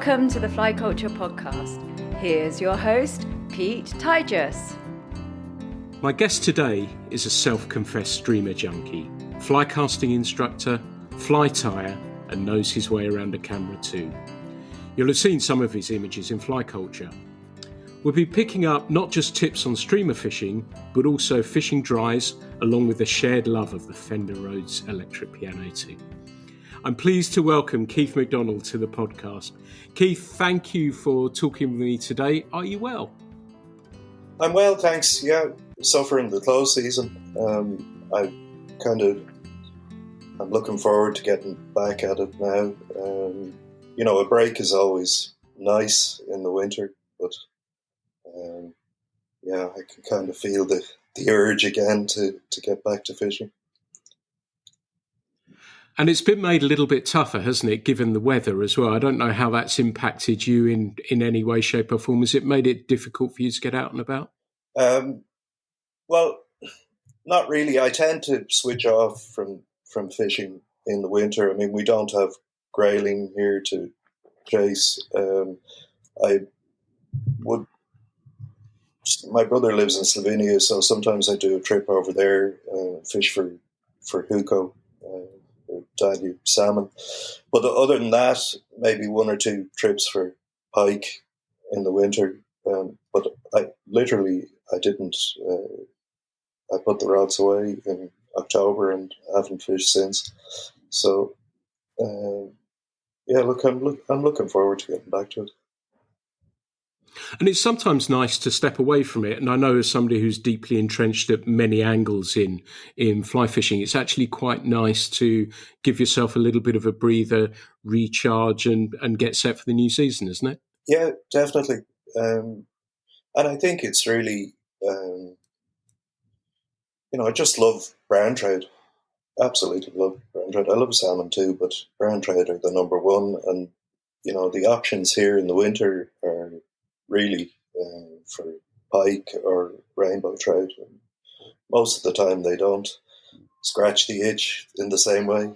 Welcome to the Fly Culture Podcast. Here's your host, Pete Tigers. My guest today is a self-confessed streamer junkie, fly casting instructor, fly tyer, and knows his way around a camera too. You'll have seen some of his images in Fly Culture. We'll be picking up not just tips on streamer fishing, but also fishing dries, along with the shared love of the Fender Rhodes electric piano too. I'm pleased to welcome Keith McDonnell to the podcast. Keith, thank you for talking with me today. Are you well? I'm well, thanks. Yeah, suffering the close season. I'm looking forward to getting back at it now. A break is always nice in the winter, but I can kind of feel the urge again to get back to fishing. And it's been made a little bit tougher, hasn't it, given the weather as well? I don't know how that's impacted you in any way, shape or form. Has it made it difficult for you to get out and about? Well, not really. I tend to switch off from fishing in the winter. I mean, we don't have grayling here to chase. My brother lives in Slovenia, so sometimes I do a trip over there, fish for huko, Danube salmon. But other than that, maybe one or two trips for pike in the winter. But I didn't. I put the rods away in October and haven't fished since. So, I'm looking forward to getting back to it. And it's sometimes nice to step away from it. And I know as somebody who's deeply entrenched at many angles in fly fishing, it's actually quite nice to give yourself a little bit of a breather, recharge and get set for the new season, isn't it? Yeah, definitely. And I think it's really, I just love brown trout. Absolutely love brown trout. I love salmon too, but brown trout are the number one. And, the options here in the winter are really for pike or rainbow trout. And most of the time they don't scratch the itch in the same way.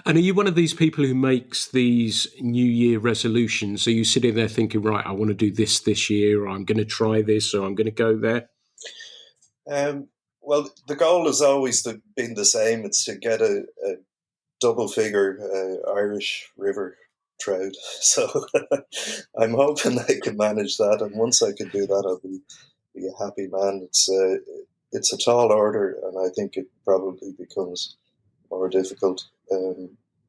And are you one of these people who makes these New Year resolutions? Are you sitting there thinking, right, I want to do this year, or I'm going to try this, or I'm going to go there? Well, the goal has always been the same. It's to get a double figure Irish river trout. So I'm hoping I can manage that. And once I can do that, I'll be a happy man. It's a tall order, and I think it probably becomes more difficult.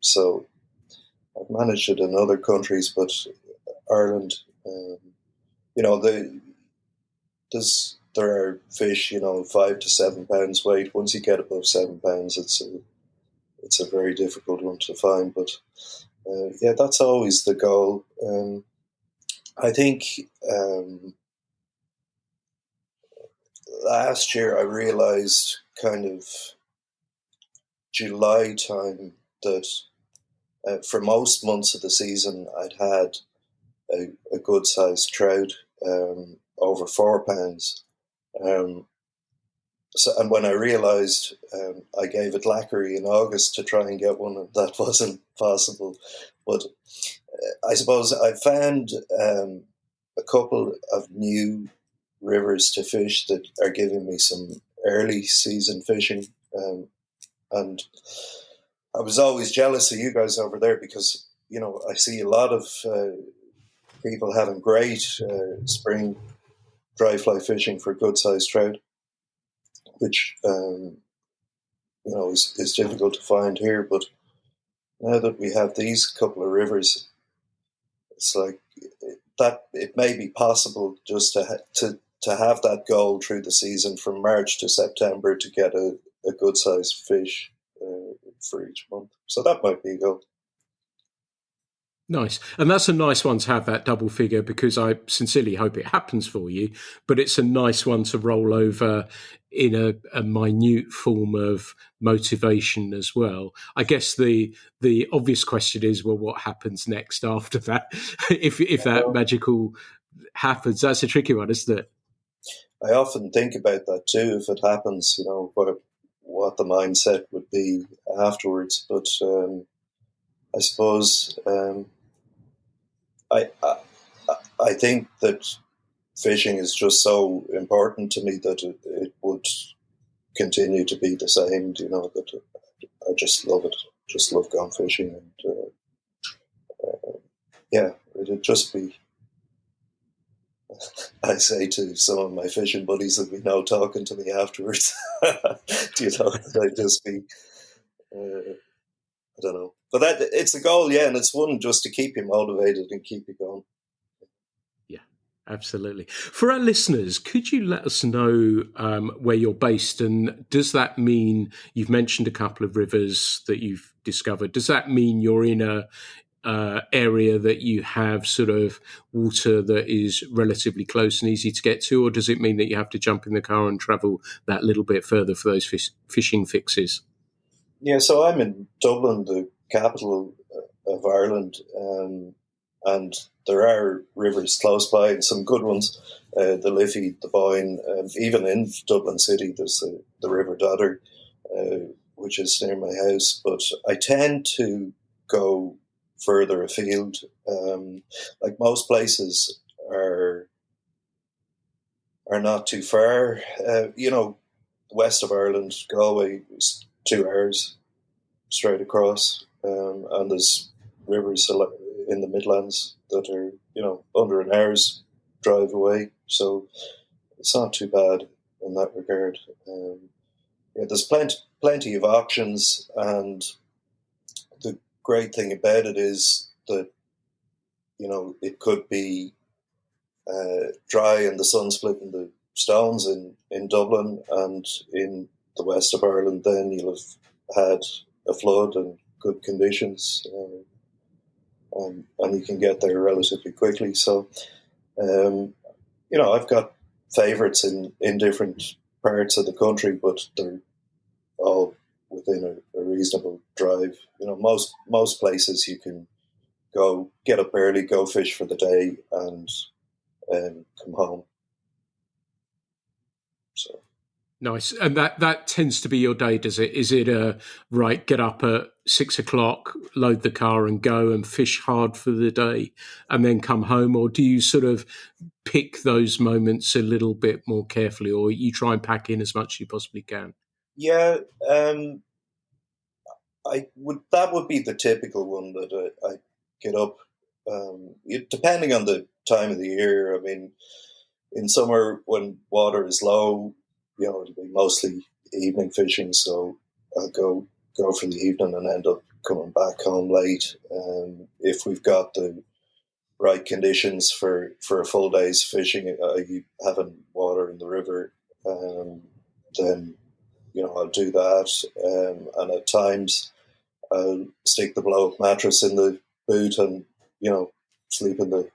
So I've managed it in other countries, but Ireland, there are fish, 5 to 7 pounds weight. Once you get above 7 pounds, it's a very difficult one to find. But that's always the goal. I think last year I realized kind of July time that for most months of the season I'd had a good sized trout, over 4 pounds. And when I realized, I gave it lacquery in August to try and get one, and that wasn't possible. But I suppose I found a couple of new rivers to fish that are giving me some early season fishing. And I was always jealous of you guys over there because, I see a lot of people having great spring dry fly fishing for good sized trout, which, is difficult to find here. But now that we have these couple of rivers, it's like that it may be possible just to have that goal through the season from March to September to get a good sized fish for each month. So that might be a goal. Nice. And that's a nice one to have, that double figure, because I sincerely hope it happens for you. But it's a nice one to roll over in a minute form of motivation as well. I guess the obvious question is, well, what happens next after that? if that magical happens, that's a tricky one, isn't it? I often think about that too. If it happens, what the mindset would be afterwards. But I suppose I, I I think that fishing is just so important to me that it would continue to be the same. You know, that I just love it. Just love going fishing, and yeah, it'd just be. I say to some of my fishing buddies that we know talking to me afterwards, you know, I'd just be, I don't know. But that it's a goal, yeah, and it's one just to keep you motivated and keep you going. Yeah, absolutely. For our listeners, could you let us know where you're based? And does that mean, you've mentioned a couple of rivers that you've discovered, does that mean you're in a area that you have sort of water that is relatively close and easy to get to, or does it mean that you have to jump in the car and travel that little bit further for those fishing fixes? Yeah, so I'm in Dublin, the capital of Ireland, and there are rivers close by and some good ones. The Liffey, the Boyne, even in Dublin City, there's the River Dodder, which is near my house. But I tend to go further afield. Like most places are not too far. You know, west of Ireland, Galway is 2 hours straight across, and there's rivers in the Midlands that are, you know, under an hour's drive away. So it's not too bad in that regard. Yeah, there's plenty of options, and the great thing about it is that, you know, it could be dry and the sun splitting the stones in Dublin, and in the west of Ireland then you'll have had a flood and good conditions, and you can get there relatively quickly. So, you know, I've got favourites in different parts of the country, but they're all within a reasonable drive. You know, most places you can go, get up early, go fish for the day, and come home. So Nice. And that tends to be your day, does it? Is it right, get up at 6 o'clock, load the car and go and fish hard for the day and then come home? Or do you sort of pick those moments a little bit more carefully, or you try and pack in as much as you possibly can? yeah, that would be the typical one that I get up. Depending on the time of the year. I mean, in summer when water is low, you know, it'll be mostly evening fishing, so I'll go for the evening and end up coming back home late. If we've got the right conditions for a full day's fishing, having water in the river, then, you know, I'll do that. And at times I'll stick the blow-up mattress in the boot and, you know, sleep in the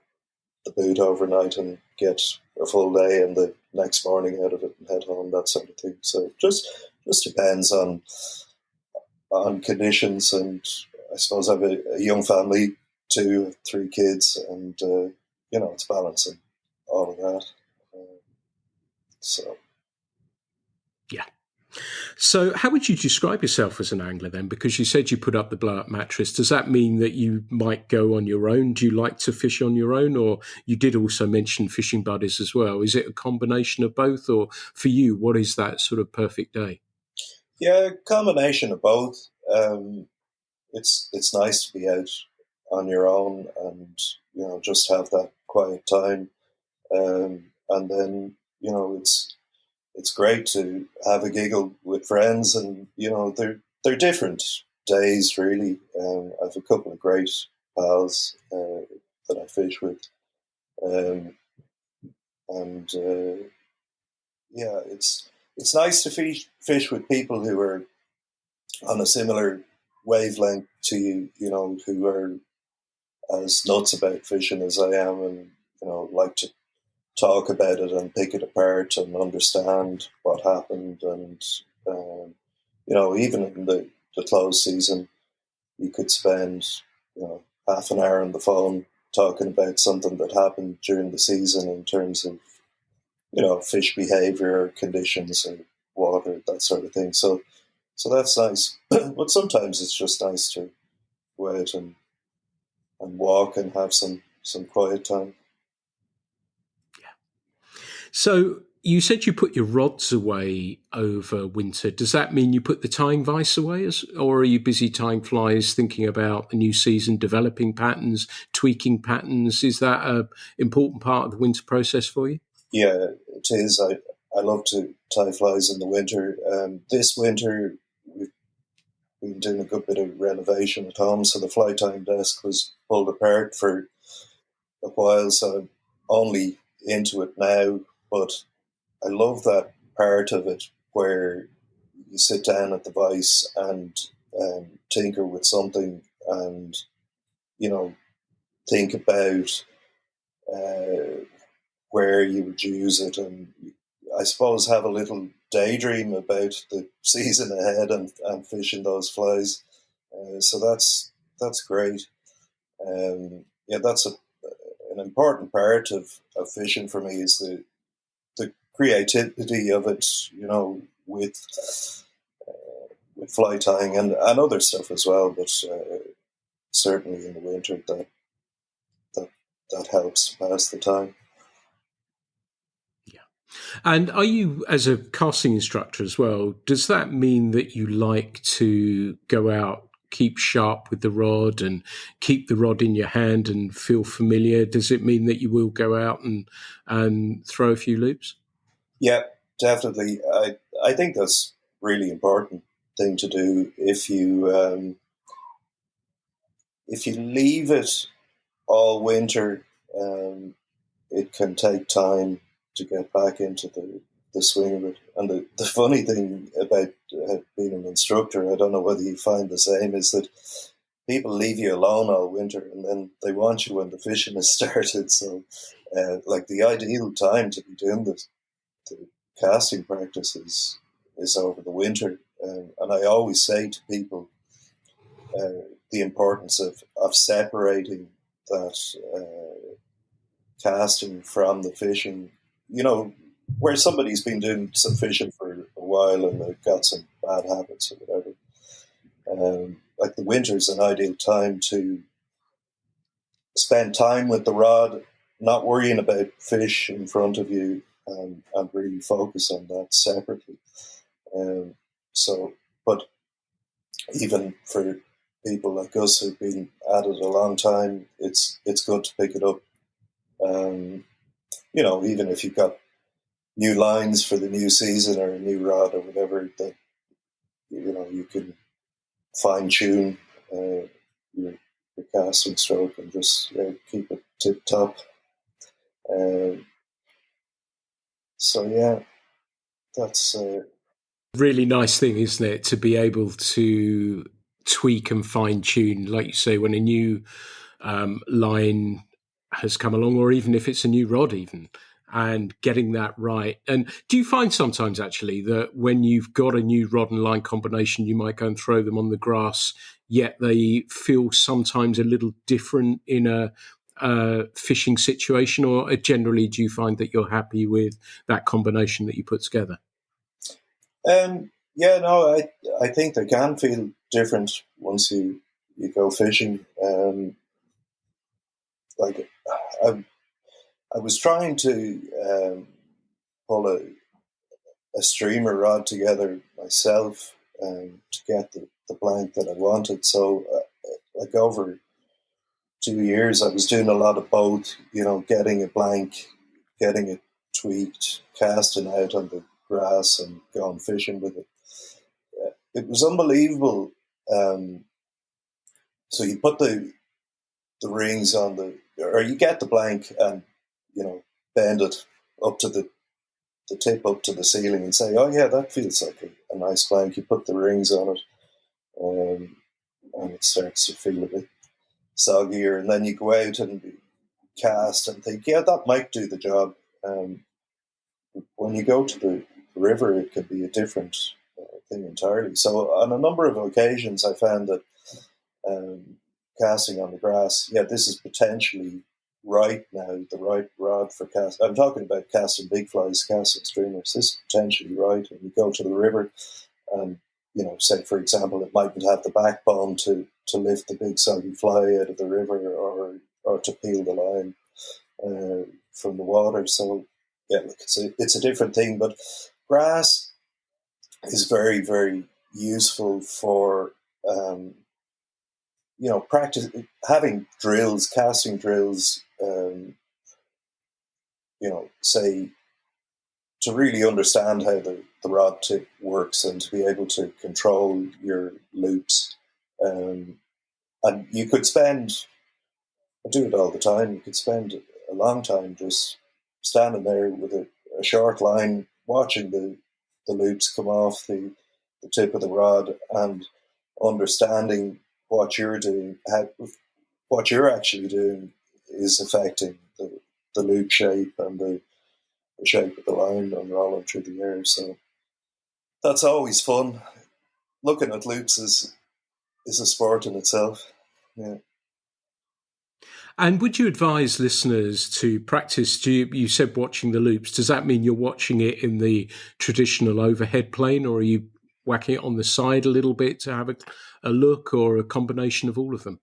boot overnight and get a full day and the next morning out of it and head home, that sort of thing. So it just depends on conditions, and I suppose I have a young family, 3 kids, and you know, it's balancing all of that. So Yeah. So how would you describe yourself as an angler then? Because you said you put up the blow-up mattress. Does that mean that you might go on your own? Do you like to fish on your own? Or you did also mention fishing buddies as well. Is it a combination of both? Or for you, what is that sort of perfect day? yeah, combination of both. It's nice to be out on your own and, you know, just have that quiet time. And then, you know, it's great to have a giggle with friends, and, you know, they're different days really. I have a couple of great pals that I fish with, and yeah, it's nice to fish with people who are on a similar wavelength to you, you know, who are as nuts about fishing as I am, and, you know, like to talk about it and pick it apart and understand what happened. And you know, even in the close season, you could spend, you know, half an hour on the phone talking about something that happened during the season in terms of, you know, fish behavior, conditions, and water, that sort of thing. So that's nice. But sometimes it's just nice to go out and walk and have some quiet time. So you said you put your rods away over winter. Does that mean you put the tying vise away, or are you busy tying flies, thinking about the new season, developing patterns, tweaking patterns? Is that an important part of the winter process for you? Yeah, it is. I love to tie flies in the winter. This winter, we've been doing a good bit of renovation at home, so the fly tying desk was pulled apart for a while, so I'm only into it now, but I love that part of it where you sit down at the vise and tinker with something and, you know, think about where you would use it, and I suppose have a little daydream about the season ahead and fishing those flies. So that's great. Yeah, that's an important part of fishing for me is the creativity of it, you know, with fly tying and other stuff as well. But certainly in the winter, that that helps to pass the time. And are you, as a casting instructor as well, does that mean that you like to go out, keep sharp with the rod and keep the rod in your hand and feel familiar? Does it mean that you will go out and throw a few loops? Yeah, definitely. I think that's really important thing to do. If you leave it all winter, it can take time to get back into the swing of it. And the funny thing about being an instructor, I don't know whether you find the same, is that people leave you alone all winter and then they want you when the fishing has started. So, like the ideal time to be doing the casting practice is over the winter. And I always say to people the importance of separating that casting from the fishing. You know, where somebody's been doing some fishing for a while and they've got some bad habits or whatever. Like the winter is an ideal time to spend time with the rod, not worrying about fish in front of you, and really focus on that separately. Um, so, but even for people like us who've been at it a long time, it's good to pick it up. You know, even if you've got new lines for the new season or a new rod or whatever, that you know you can fine tune your casting stroke and just keep it tip top. Um, so yeah, that's Really nice thing, isn't it, to be able to tweak and fine tune, like you say, when a new line has come along, or even if it's a new rod, even, and getting that right. And do you find sometimes actually that when you've got a new rod and line combination, you might go and throw them on the grass, yet they feel sometimes a little different in a fishing situation, or generally do you find that you're happy with that combination that you put together? yeah, no, I think they can feel different once you go fishing. Like I was trying to pull a streamer rod together myself to get the blank that I wanted. So, like over 2 years, I was doing a lot of both. You know, getting a blank, getting it tweaked, casting out on the grass, and going fishing with it. It was unbelievable. Um, so you put the rings on or you get the blank and you know bend it up to the tip up to the ceiling and say, oh yeah, that feels like a nice blank. You put the rings on it, and it starts to feel a bit soggier, and then you go out and cast and think, yeah, that might do the job. When you go to the river, it can be a different thing entirely. So on a number of occasions, I found that casting on the grass, yeah, this is potentially right now, the right rod for cast. I'm talking about casting big flies, casting streamers. This is potentially right. And you go to the river and say for example, it mightn't have the backbone to lift the big soggy fly out of the river, or to peel the line from the water. So yeah, look, it's a different thing. But grass is very, very useful for practice, having drills, casting drills. Say, to really understand how the rod tip works and to be able to control your loops. And you could spend, I do it all the time, you could spend a long time just standing there with a short line, watching the loops come off the tip of the rod and understanding what you're doing, what you're actually doing is affecting the loop shape and the shape of the line unrolling through the air. So that's always fun. Looking at loops is a sport in itself. Yeah. And would you advise listeners to practice? You said watching the loops. Does that mean you're watching it in the traditional overhead plane, or are you whacking it on the side a little bit to have a look, or a combination of all of them?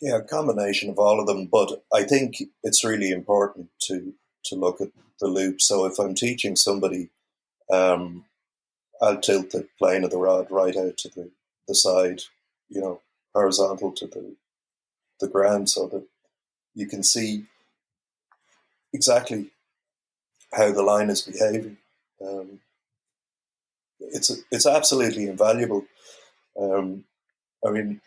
Yeah, a combination of all of them. But I think it's really important to look at the loop. So if I'm teaching somebody, I'll tilt the plane of the rod right out to the side, horizontal to the ground, so that you can see exactly how the line is behaving. It's absolutely invaluable. I mean,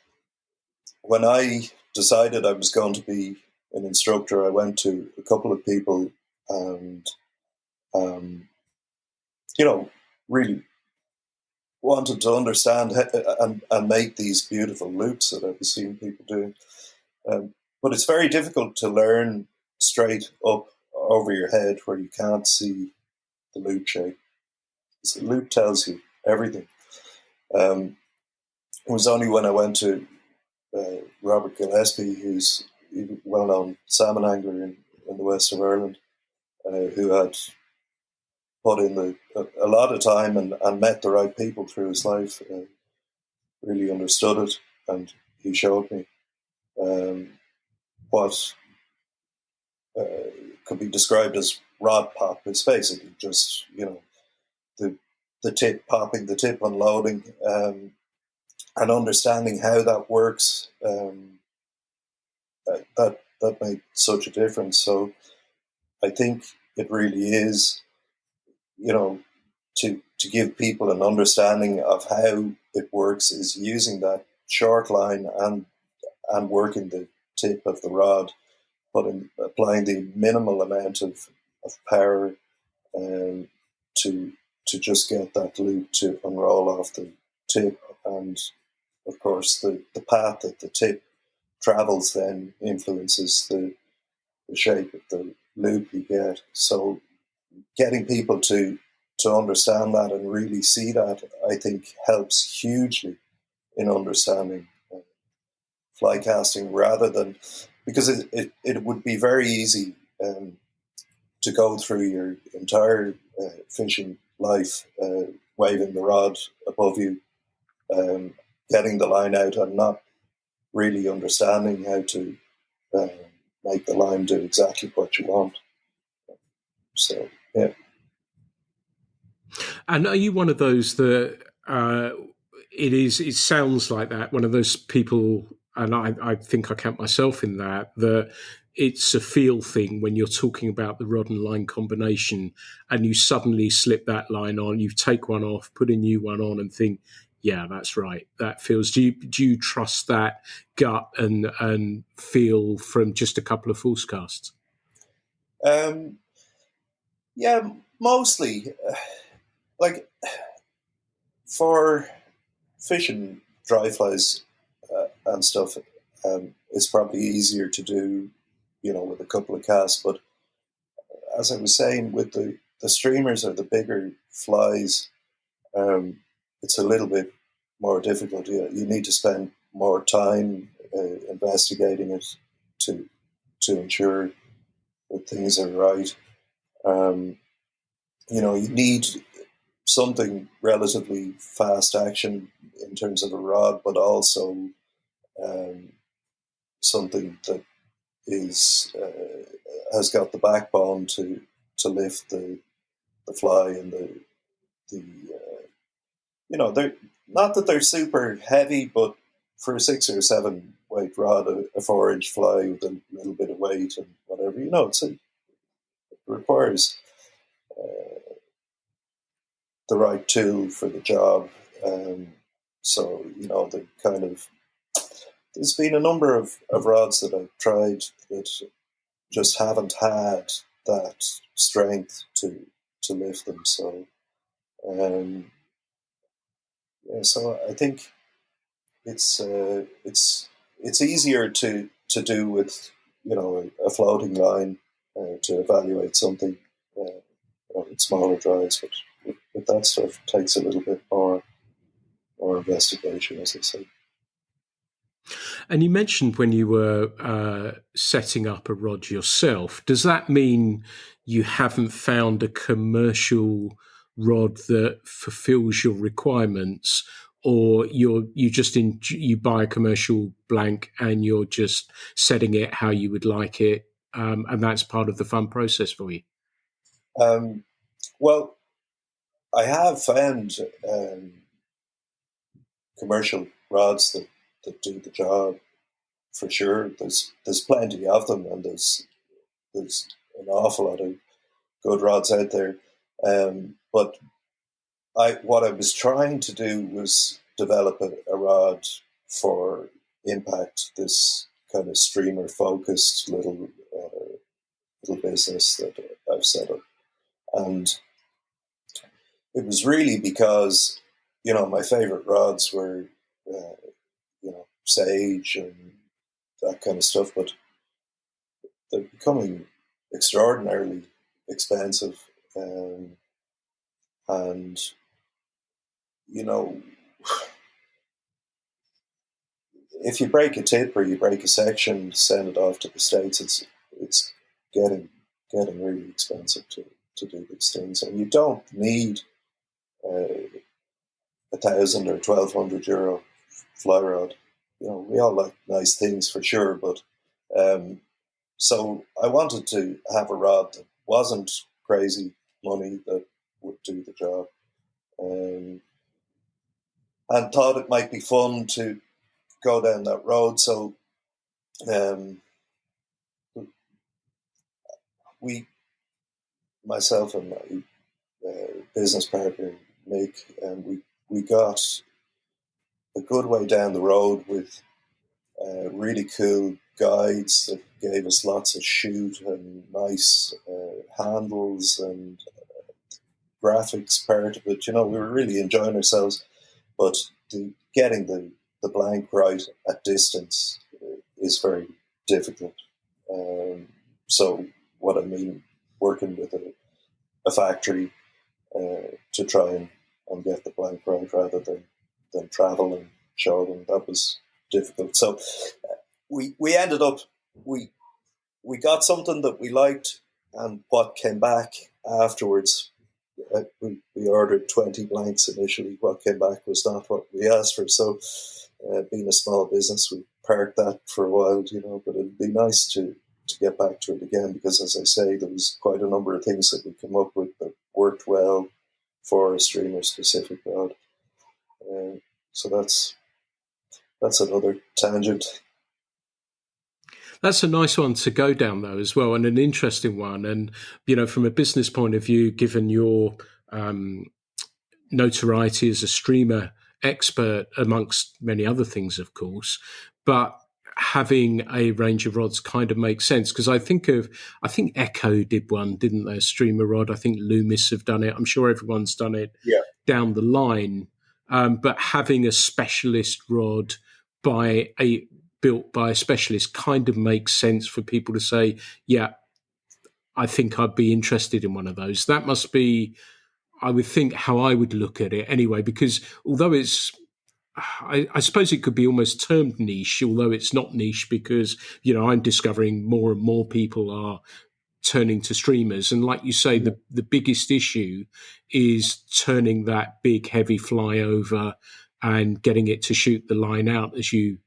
when I decided I was going to be an instructor, I went to a couple of people and, really wanted to understand and make these beautiful loops that I was seeing people doing. But it's very difficult to learn straight up over your head where you can't see the loop shape. So the loop tells you everything. It was only when I went to Robert Gillespie, who's a well-known salmon angler in the west of Ireland, who had put in a lot of time and met the right people through his life, really understood it, and he showed me what could be described as rod pop. It's basically just, the tip popping, the tip unloading, and understanding how that works. That made such a difference. So I think it really is, to give people an understanding of how it works is using that short line and working the tip of the rod, but applying the minimal amount of power to just get that loop to unroll off the tip. And of course the path that the tip travels then influences the shape of the loop you get. So getting people to understand that and really see that, I think, helps hugely in understanding fly casting, rather than, because it would be very easy to go through your entire fishing life waving the rod above you, getting the line out and not really understanding how to uh, make the line do exactly what you want. So, yeah. And are you one of those that it sounds like that, one of those people, and I think I count myself in that it's a feel thing when you're talking about the rod and line combination and you suddenly slip that line on, you take one off, put a new one on and think, yeah, that's right. That feels, do you trust that gut and feel from just a couple of false casts? Yeah, mostly. Like, for fishing dry flies and stuff, it's probably easier to do, with a couple of casts. But as I was saying, with the streamers or the bigger flies, it's a little bit more difficult. You need to spend more time investigating it to ensure that things are right. You need something relatively fast action in terms of a rod, but also something that is has got the backbone to lift the fly and the they're not that they're super heavy, but for a 6 or 7 weight rod, a 4-inch fly with a little bit of weight and whatever, it requires the right tool for the job. So the kind of there's been a number of rods that I've tried that just haven't had that strength to lift them. So so I think it's easier to do with a floating line to evaluate something with smaller drives, but with that stuff it takes a little bit more investigation, as I say. And you mentioned when you were setting up a rod yourself, does that mean you haven't found a commercial rod that fulfills your requirements, or you buy a commercial blank and you're just setting it how you would like it, and that's part of the fun process for you? Well, I have found commercial rods that do the job for sure. There's plenty of them, and there's an awful lot of good rods out there. But what I was trying to do was develop a rod for impact, this kind of streamer focused little business that I've set up. And it was really because, my favorite rods were, Sage and that kind of stuff, but they're becoming extraordinarily expensive. And, if you break a tip or you break a section, send it off to the States, it's getting really expensive to do these things. And you don't need €1,000 or €1,200 fly rod. We all like nice things for sure, but so I wanted to have a rod that wasn't crazy money, that would do the job, and thought it might be fun to go down that road. So myself and my business partner Mick, and we got a good way down the road with really cool guides that gave us lots of shoot and nice handles and graphics part of it. We were really enjoying ourselves, but getting the blank right at distance is very difficult. So what I mean, working with a factory to try and get the blank right rather than travel and show them, that was difficult. So we ended up, we got something that we liked, and what came back afterwards, we ordered 20 blanks initially. What came back was not what we asked for. So being a small business, we parked that for a while, but it'd be nice to get back to it again, because as I say, there was quite a number of things that we come up with that worked well for a streamer specific rod. So that's another tangent. That's a nice one to go down, though, as well, and an interesting one. And, from a business point of view, given your notoriety as a streamer expert, amongst many other things, of course, but having a range of rods kind of makes sense, because I think Echo did one, didn't they? A streamer rod. I think Loomis have done it. I'm sure everyone's done it down the line. But having a specialist rod built by a specialist kind of makes sense for people to say, yeah, I think I'd be interested in one of those. That must be, I would think, how I would look at it anyway, because although I suppose it could be almost termed niche, although it's not niche, because, I'm discovering more and more people are turning to streamers. And like you say, the biggest issue is turning that big heavy fly over and getting it to shoot the line out, as you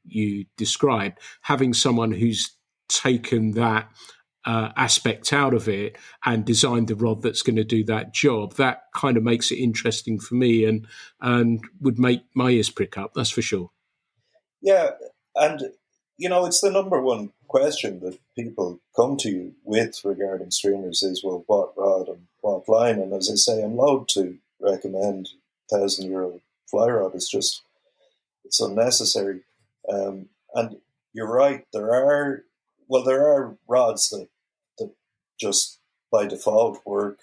described. Having someone who's taken that aspect out of it and designed the rod that's going to do that job, that kind of makes it interesting for me and would make my ears prick up, that's for sure. Yeah, and it's the number one question that people come to you with regarding streamers is, well, what rod and what line? And as I say, I'm loath to recommend €1,000 fly rod. It's unnecessary. And you're right, there are rods that just by default work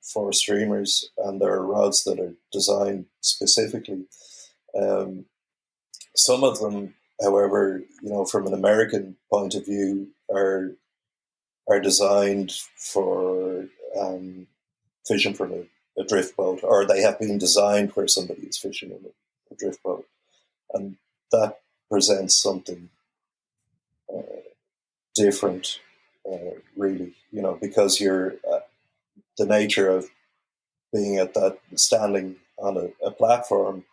for streamers, and there are rods that are designed specifically. Some of them, however, from an American point of view, are designed for fishing from a drift boat, or they have been designed where somebody is fishing in a drift boat, and that presents something different, really. Because you're the nature of being at that standing on a platform.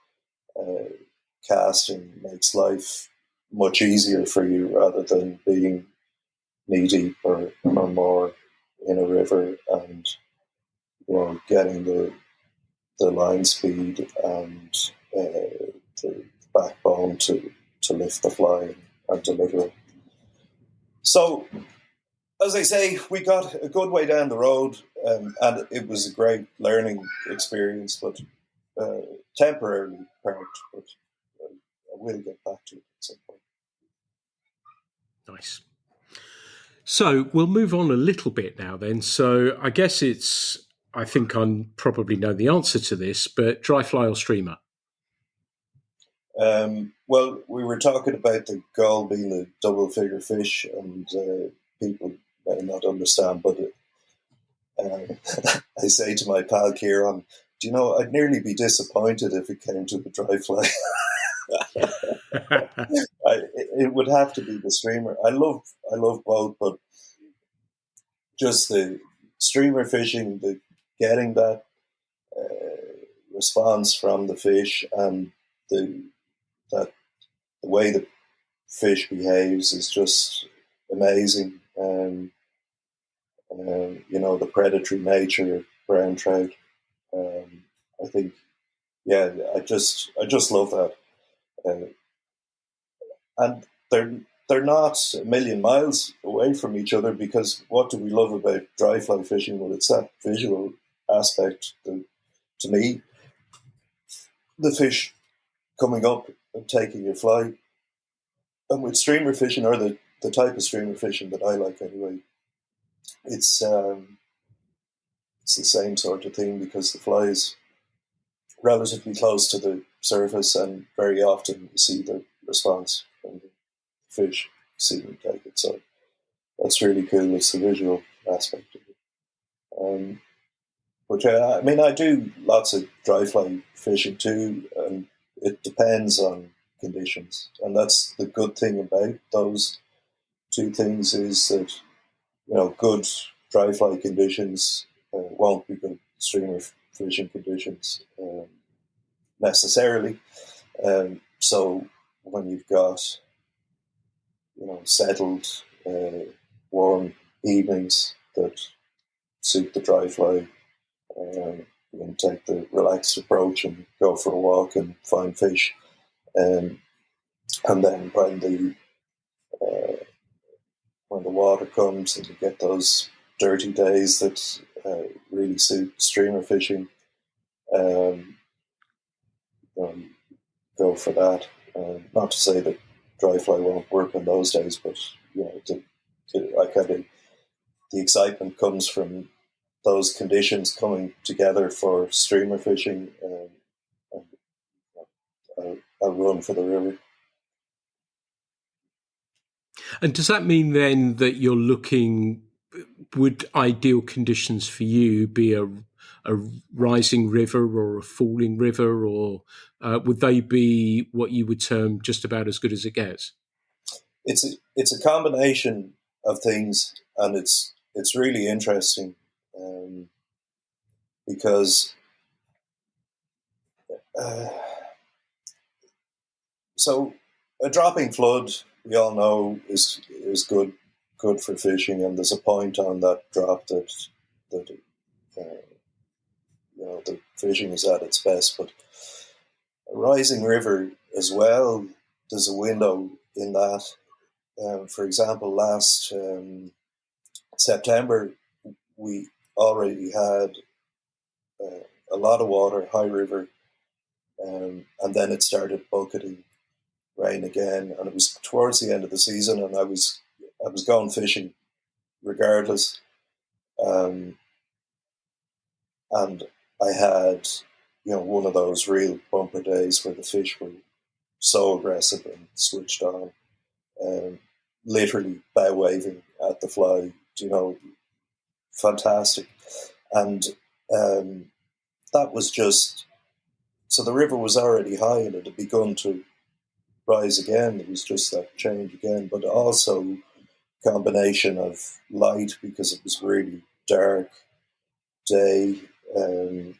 Casting makes life much easier for you rather than being knee deep or more in a river and getting the line speed and the backbone to lift the fly and deliver it. So, as I say, we got a good way down the road, and it was a great learning experience, but temporarily parked. But I will get back to it at some point. Nice. So we'll move on a little bit now then. So I guess I think I probably know the answer to this, but dry fly or streamer? Well, we were talking about the gull being a double figure fish, and people may not understand, but I say to my pal Kieran, I'd nearly be disappointed if it came to the dry fly. It would have to be the streamer. I love both, but just the streamer fishing, getting that response from the fish, and the way the fish behaves is just amazing. The predatory nature of brown trout. I think, I just love that. And they're not a million miles away from each other, because what do we love about dry fly fishing? Well, it's that visual aspect. To me, the fish coming up and taking your fly. And with streamer fishing, or the type of streamer fishing that I like anyway, it's the same sort of thing, because the fly is relatively close to the surface, and very often you see the response from the fish, see them take it. So that's really cool. It's the visual aspect of it. But I do lots of dry fly fishing too, and it depends on conditions. And that's the good thing about those two things, is that good dry fly conditions won't be good streamer fishing conditions necessarily. So when you've got settled warm evenings that suit the dry fly, you can take the relaxed approach and go for a walk and find fish. And then when the water comes and you get those dirty days that really suit streamer fishing, go for that. Not to say that dry fly won't work on those days, but the excitement comes from those conditions coming together for streamer fishing. I'll run for the river. And does that mean then that you're looking? Would ideal conditions for you be a rising river or a falling river, or would they be what you would term just about as good as it gets? It's a combination of things, and it's it's really interesting because so a dropping flood, we all know, is good for fishing, and there's a point on that drop that the fishing is at its best. But a rising river as well, there's a window in that. For example, last September, we already had a lot of water, high river, and then it started bucketing rain again, and it was towards the end of the season, and I was going fishing regardless, and I had one of those real bumper days where the fish were so aggressive and switched on, literally bow waving at the fly, fantastic, and that was just so the river was already high and it had begun to rise again. It was just that change again, but also combination of light because it was really dark day, and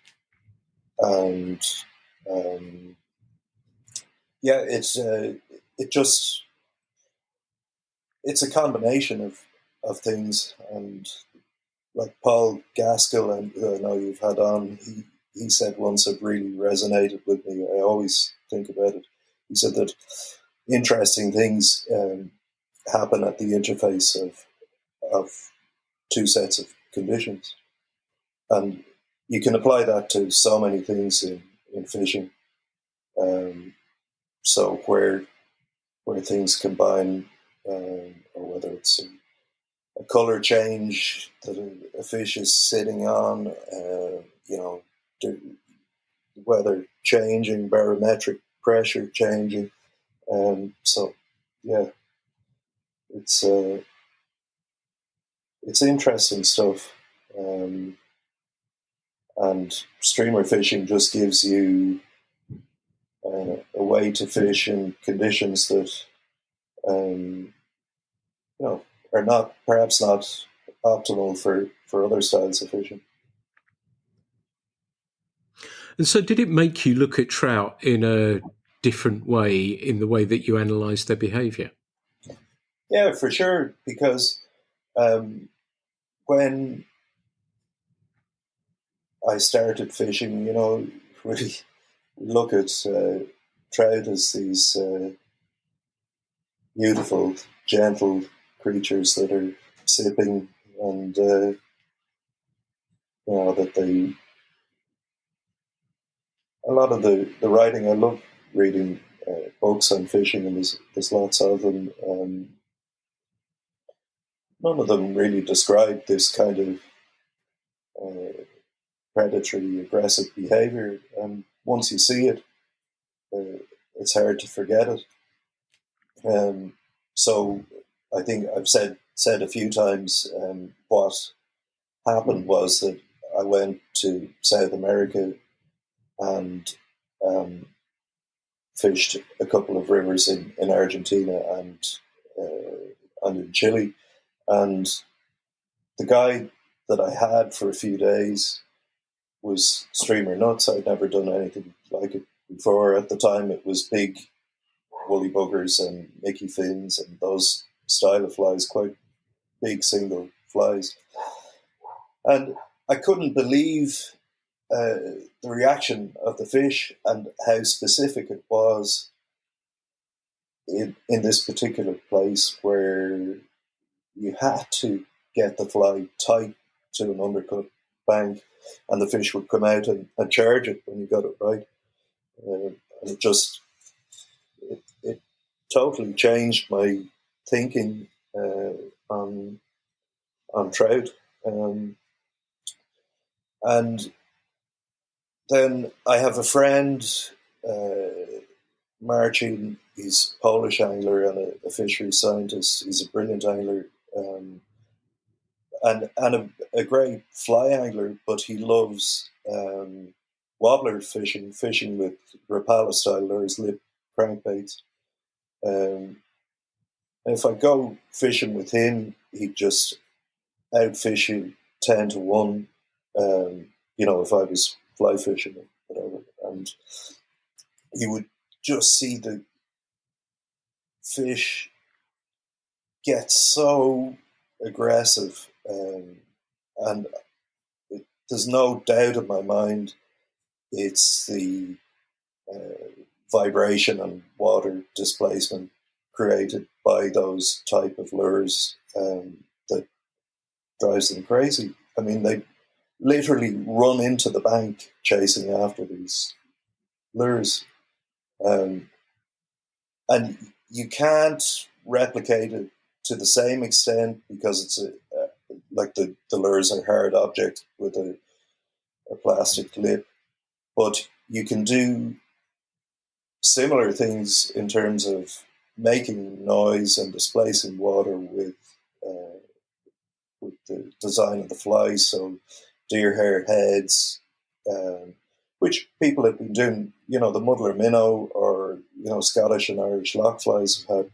it's a combination of things. And like Paul Gaskell, and who I know you've had on, he said once, it really resonated with me. I always think about it. He said that interesting things happen at the interface of two sets of conditions, and you can apply that to so many things in fishing. So where things combine, or whether it's a color change that a fish is sitting on, the weather changing, barometric pressure changing. So, yeah, it's interesting stuff. And streamer fishing just gives you a way to fish in conditions that are perhaps not optimal for other styles of fishing. And so did it make you look at trout in a different way in the way that you analysed their behaviour? Yeah, for sure, because when I started fishing, really look at trout as these beautiful, gentle creatures that are sipping, and that they. A lot of the writing, I love reading books on fishing, and there's lots of them. None of them really describe this kind of predatory, aggressive behavior. And once you see it, it's hard to forget it. So I think I've said a few times, what happened was that I went to South America and fished a couple of rivers in Argentina and in Chile. And the guide that I had for a few days was streamer nuts. I'd never done anything like it before. At the time, it was big woolly buggers and Mickey fins and those style of flies, quite big single flies. And I couldn't believe the reaction of the fish and how specific it was in this particular place, where you had to get the fly tight to an undercut bank, and the fish would come out and charge it when you got it right. And it totally changed my thinking on trout. And then I have a friend, Marcin. He's a Polish angler and a fisheries scientist. He's a brilliant angler, and a great fly angler, but he loves wobbler fishing with Rapala style lures, lip crankbaits. If I go fishing with him, he just outfish you 10 to 1. If I was fly fishing or whatever, and you would just see the fish get so aggressive, and there's no doubt in my mind it's the vibration and water displacement created by those type of lures that drives them crazy. I mean, they literally run into the bank chasing after these lures, and you can't replicate it to the same extent because it's like the lures are hard object with a plastic lip, but you can do similar things in terms of making noise and displacing water with the design of the fly. So deer hair heads, which people have been doing, the muddler minnow or, Scottish and Irish loch flies have had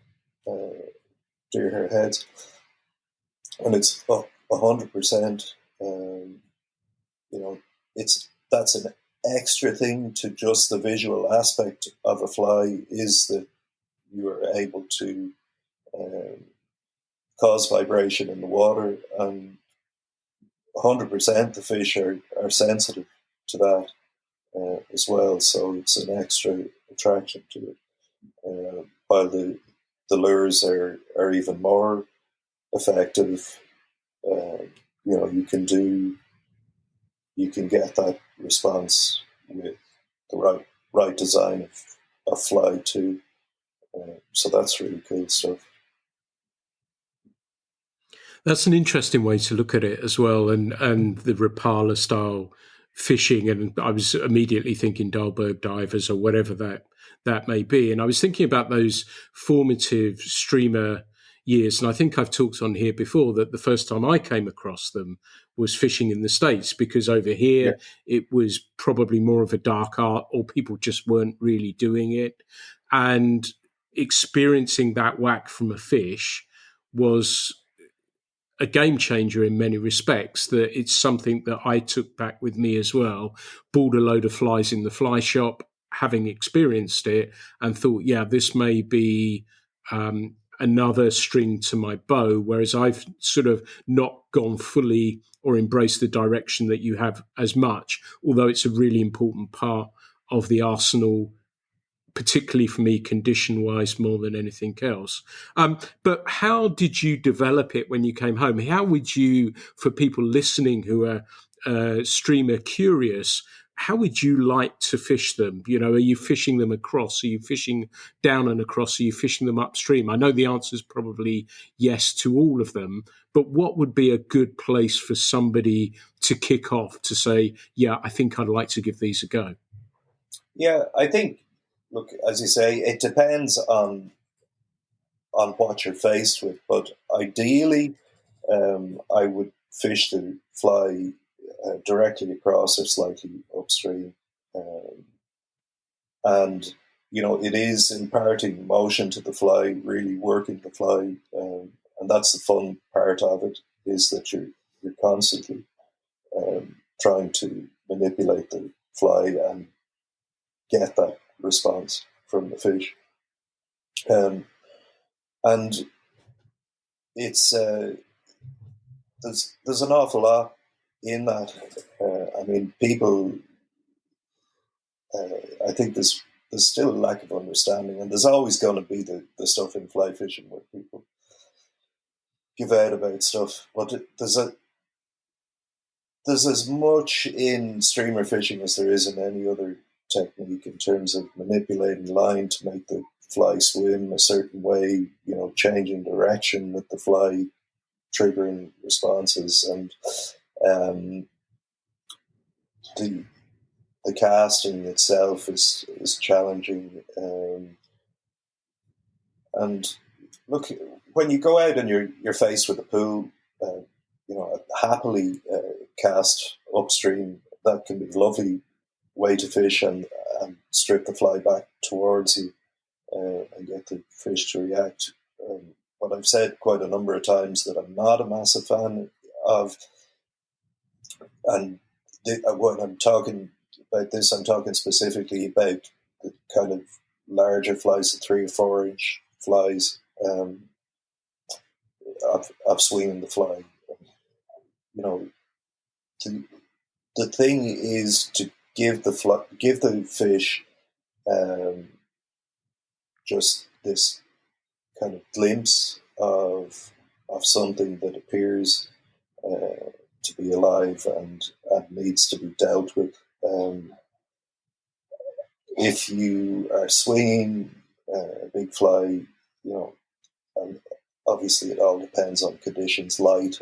deer hair heads. And it's 100%, that's an extra thing to just the visual aspect of a fly, is that you are able to cause vibration in the water, and 100% the fish are sensitive to that as well. So it's an extra attraction to it. While the lures are even more effective, you can get that response with the right design of fly too. So that's really cool stuff. That's an interesting way to look at it as well, and the Rapala style fishing. And I was immediately thinking Dahlberg divers or whatever that may be. And I was thinking about those formative streamer years. And I think I've talked on here before that the first time I came across them was fishing in the States, because over here it was probably more of a dark art, or people just weren't really doing it. And experiencing that whack from a fish was a game changer in many respects. That it's something that I took back with me as well. Bought a load of flies in the fly shop, having experienced it, and thought, yeah, this may be another string to my bow. Whereas I've sort of not gone fully or embraced the direction that you have as much, although it's a really important part of the arsenal, particularly for me, condition-wise, more than anything else. But how did you develop it when you came home? How would you, for people listening who are streamer curious, how would you like to fish them? Are you fishing them across? Are you fishing down and across? Are you fishing them upstream? I know the answer is probably yes to all of them, but what would be a good place for somebody to kick off to say, yeah, I think I'd like to give these a go? Yeah, I think, look, as you say, it depends on what you're faced with, but ideally, I would fish the fly directly across or slightly upstream, and it is imparting motion to the fly, really working the fly, and that's the fun part of it, is that you're constantly trying to manipulate the fly and get that response from the fish. And it's there's an awful lot in that. I mean, people. I think there's still a lack of understanding, and there's always going to be the stuff in fly fishing where people give out about stuff. But there's as much in streamer fishing as there is in any other technique in terms of manipulating line to make the fly swim a certain way, changing direction with the fly, triggering responses, and the casting itself is challenging. And look, when you go out and you're faced with a pool, happily cast upstream, that can be a lovely way to fish and strip the fly back towards you and get the fish to react. But I've said quite a number of times that I'm not a massive fan of, and when I'm talking about this, I'm talking specifically about the kind of larger flies, the 3 or 4 inch flies, of swinging the fly. You know, the thing is to give the fish just this kind of glimpse of something that appears to be alive and needs to be dealt with. If you are swinging a big fly, and obviously it all depends on conditions, light,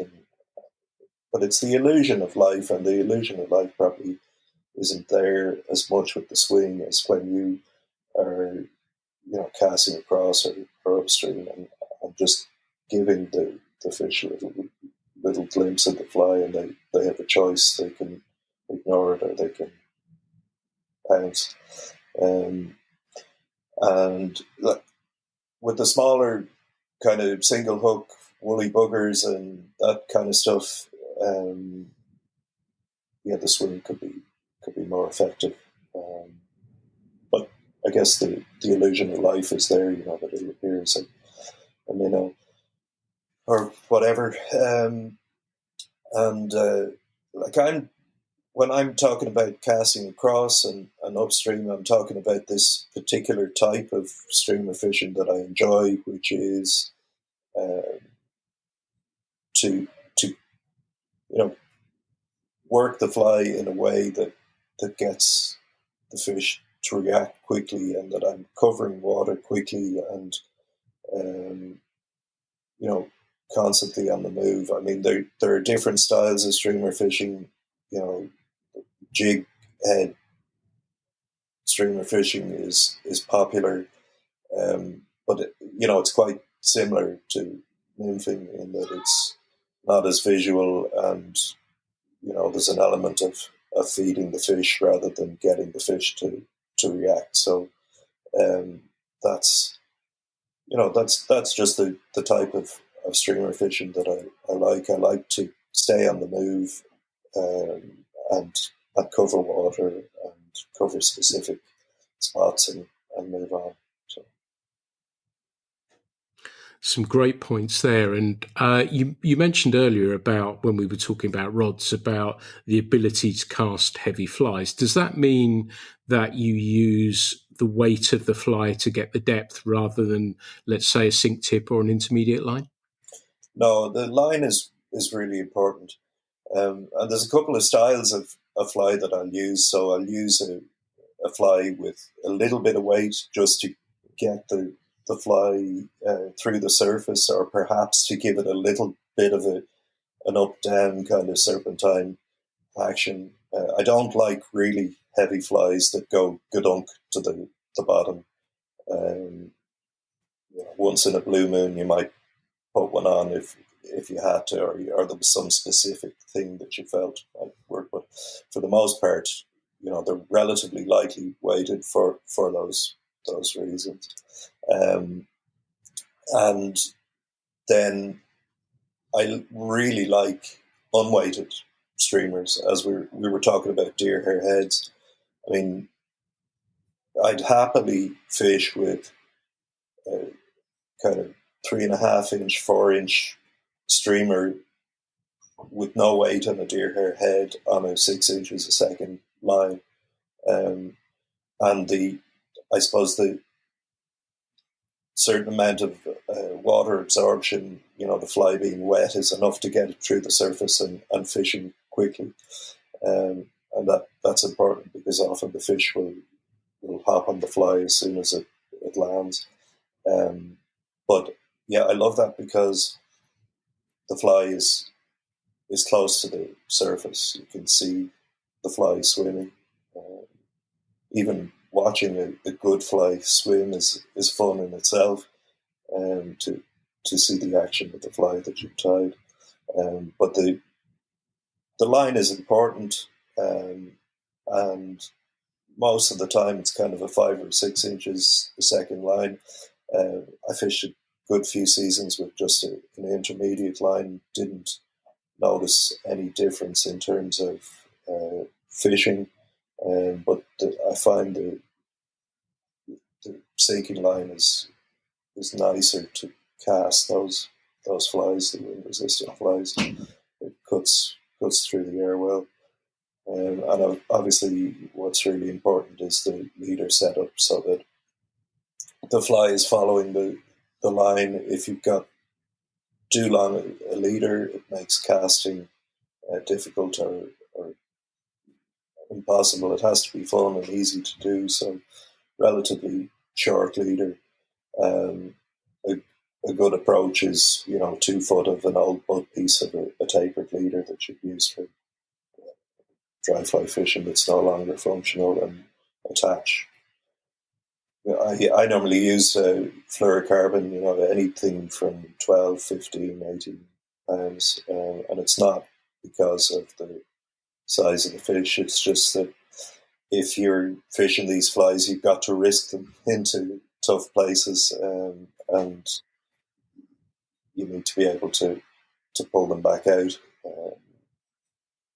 but it's the illusion of life, and the illusion of life probably isn't there as much with the swing as when you are, casting across or upstream and just giving the fish a little glimpse of the fly, and they have a choice. They can ignore it or they can pounce. And with the smaller kind of single hook woolly buggers and that kind of stuff, the swing could be more effective. But I guess the illusion of life is there, that it appears and or whatever. When I'm talking about casting across and upstream, I'm talking about this particular type of streamer fishing that I enjoy, which is to work the fly in a way that gets the fish to react quickly, and that I'm covering water quickly and constantly on the move. I mean, there are different styles of streamer fishing. Jig head streamer fishing is popular, but it's quite similar to nymphing in that it's not as visual, and there's an element of feeding the fish rather than getting the fish to react. So that's just the type of streamer fishing that I like. I like to stay on the move and cover water and cover specific spots and move on. So. Some great points there. And you mentioned earlier about, when we were talking about rods, about the ability to cast heavy flies. Does that mean that you use the weight of the fly to get the depth rather than, let's say, a sink tip or an intermediate line? No, the line is really important. And there's a couple of styles of fly that I'll use. So I'll use a fly with a little bit of weight just to get the fly through the surface, or perhaps to give it a little bit of an up-down kind of serpentine action. I don't like really heavy flies that go gadunk to the bottom. Once in a blue moon, you might put one on if you had to, or there was some specific thing that you felt might work. But for the most part, they're relatively lightly weighted for those reasons. And then I really like unweighted streamers, as we were talking about deer hair heads. I mean, I'd happily fish with a kind of 3.5 inch, 4 inch streamer with no weight on a deer hair head on a 6 inches a second line. And I suppose the certain amount of water absorption, the fly being wet, is enough to get it through the surface and fishing quickly. And that's important, because often the fish will hop on the fly as soon as it lands. But yeah, I love that because the fly is close to the surface. You can see the fly swimming. Even watching a good fly swim is fun in itself, to see the action of the fly that you've tied. But the line is important, and most of the time it's kind of a 5 or 6 inches a second line. I fished a good few seasons with just an intermediate line, didn't notice any difference in terms of fishing, but I find the sinking line is nicer to cast those flies, the wind resistant flies. It cuts through the air well. And obviously, what's really important is the leader setup, so that the fly is following the line. If you've got too long a leader, it makes casting difficult or impossible. It has to be fun and easy to do. So, relatively short leader. Um, a, a good approach is 2 foot of an old butt piece of a tapered leader that you'd use for dry fly fishing that's no longer functional, and attach. I normally use fluorocarbon, anything from 12, 15, 18 pounds, and it's not because of the size of the fish. It's just that if you're fishing these flies, you've got to risk them into tough places, and you need to be able to pull them back out.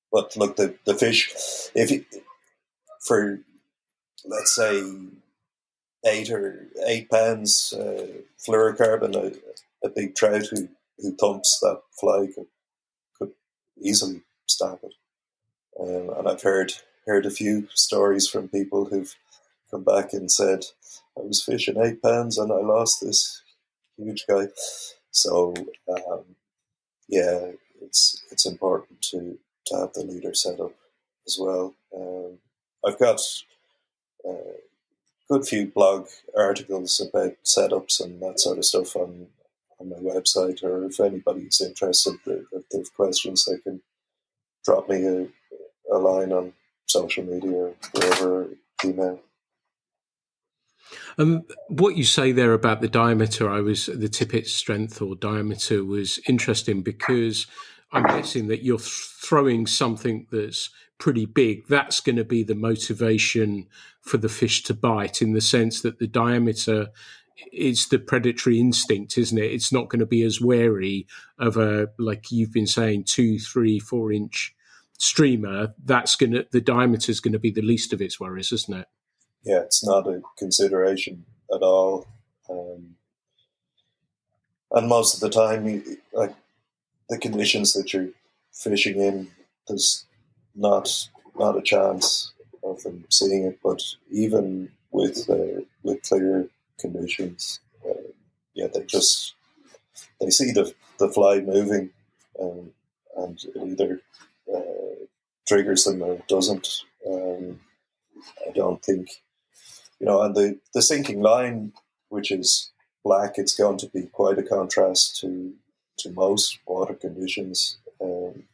But look, the fish, for let's say 8 pounds fluorocarbon, a big trout who thumps that fly could easily stab it. And I've heard a few stories from people who've come back and said, I was fishing 8 pounds and I lost this huge guy. So it's important to have the leader set up as well. I've got a good few blog articles about setups and that sort of stuff on my website, or if anybody's interested, if they have questions, they can drop me a line on social media or wherever, or email. What you say there about the diameter, the tippet strength or diameter was interesting, because I'm guessing that you're throwing something that's pretty big. That's going to be the motivation for the fish to bite, in the sense that the diameter is the predatory instinct, isn't it? It's not going to be as wary of like you've been saying, 2, 3, 4 inch streamer. The diameter is going to be the least of its worries, isn't it? Yeah, it's not a consideration at all. And most of the time, like the conditions that you're fishing in, there's not a chance of them seeing it. But even with clear conditions, they see the fly moving, and it either triggers them or it doesn't. I don't think, and the sinking line, which is black, it's going to be quite a contrast to most water conditions.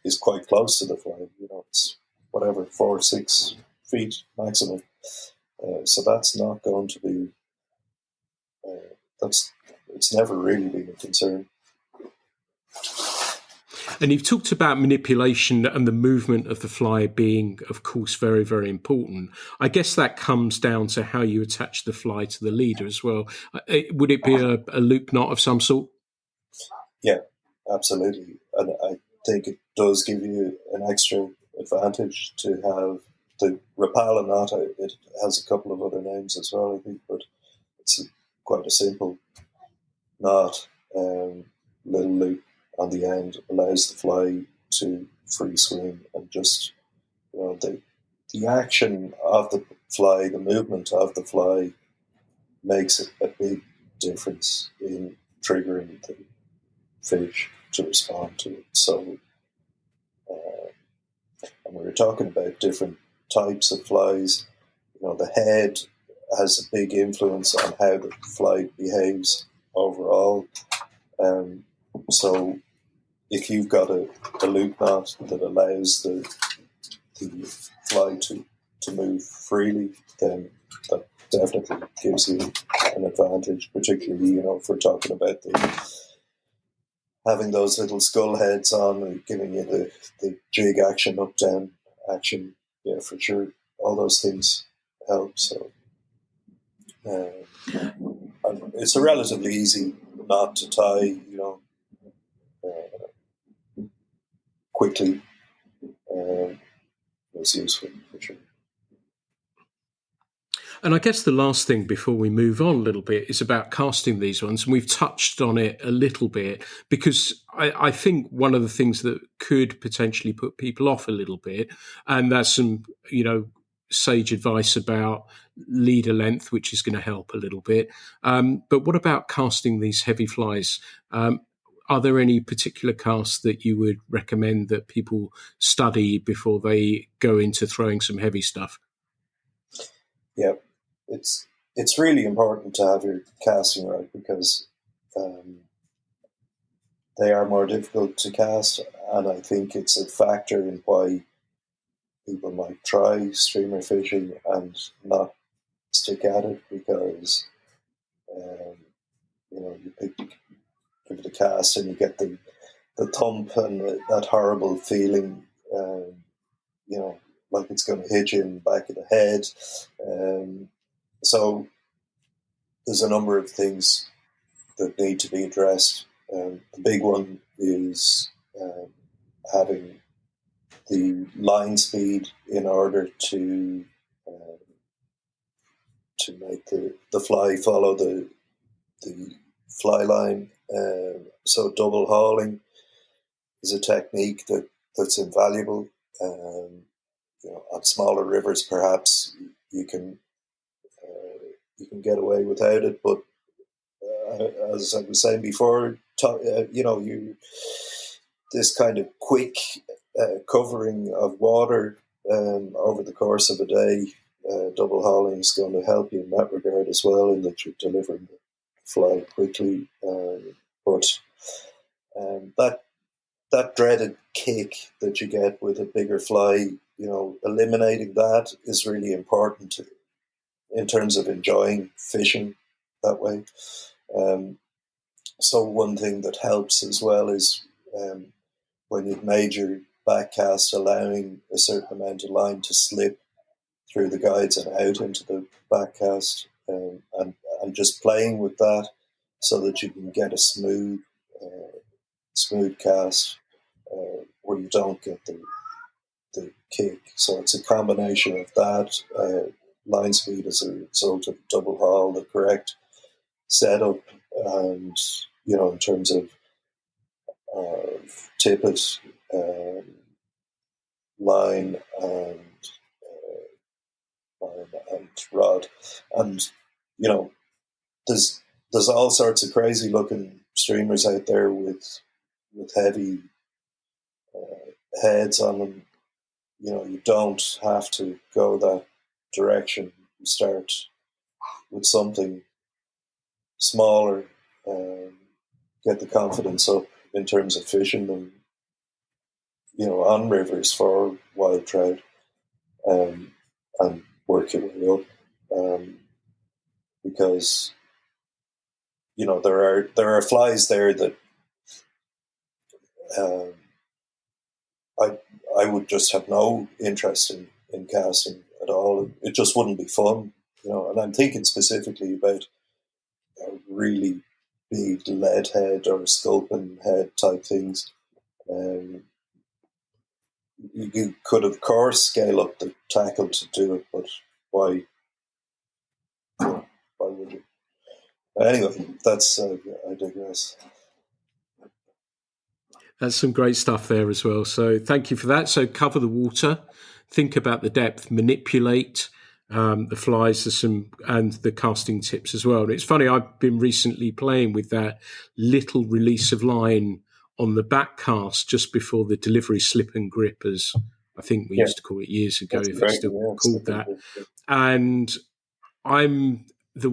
Is quite close to the fly. It's whatever, 4 or 6 feet maximum. So that's not going to be. It's never really been a concern. And you've talked about manipulation and the movement of the fly being, of course, very, very important. I guess that comes down to how you attach the fly to the leader as well. Would it be a loop knot of some sort? Yeah, absolutely. And I think it does give you an extra advantage to have the Rapala knot. It has a couple of other names as well, I think, but it's quite a simple knot. Little loop on the end allows the fly to free swim, and just the action of the fly, the movement of the fly, makes a big difference in triggering the fish to respond to it. So, and we were talking about different types of flies. The head has a big influence on how the fly behaves overall. So if you've got a loop knot that allows the fly to move freely, then that definitely gives you an advantage, particularly, if we're talking about having those little skull heads on and giving you the jig action, up, down action. Yeah, for sure. All those things help. So and it's a relatively easy knot to tie, quickly was useful for sure. And I guess the last thing before we move on a little bit is about casting these ones. And we've touched on it a little bit because I think one of the things that could potentially put people off a little bit, and that's some, sage advice about leader length, which is going to help a little bit. But what about casting these heavy flies? Are there any particular casts that you would recommend that people study before they go into throwing some heavy stuff? Yeah, it's really important to have your casting right because they are more difficult to cast, and I think it's a factor in why people might try streamer fishing and not stick at it because give it a cast and you get the thump and that horrible feeling, like it's going to hit you in the back of the head. So there's a number of things that need to be addressed. The big one is having the line speed in order to make the fly follow the fly line. So double hauling is a technique that's invaluable. On smaller rivers, perhaps you can get away without it, but as I was saying before, this kind of quick covering of water over the course of a day, double hauling is going to help you in that regard as well, in that you're delivering the fly quickly. But that dreaded kick that you get with a bigger fly, eliminating that is really important in terms of enjoying fishing that way. So one thing that helps as well is when you've made your back cast, allowing a certain amount of line to slip through the guides and out into the back cast, and just playing with that so that you can get a smooth cast where you don't get the kick. So it's a combination of that, line speed as a result of double haul, the correct setup, and in terms of tippet, line and rod, and there's all sorts of crazy looking streamers out there with heavy heads on them. You don't have to go that direction. You start with something smaller, get the confidence up in terms of fishing them, on rivers for wild trout, and work your way up, because there are flies there that I would just have no interest in casting at all. It just wouldn't be fun, And I'm thinking specifically about really big lead head or sculpin head type things. You could, of course, scale up the tackle to do it, but why? Why would you? Anyway, that's I digress. That's some great stuff there as well. So thank you for that. So cover the water, think about the depth, manipulate the flies, and the casting tips as well. And it's funny, I've been recently playing with that little release of line on the back cast just before the delivery, slip and grip, as I think we used to call it years ago, if it's still called that. And the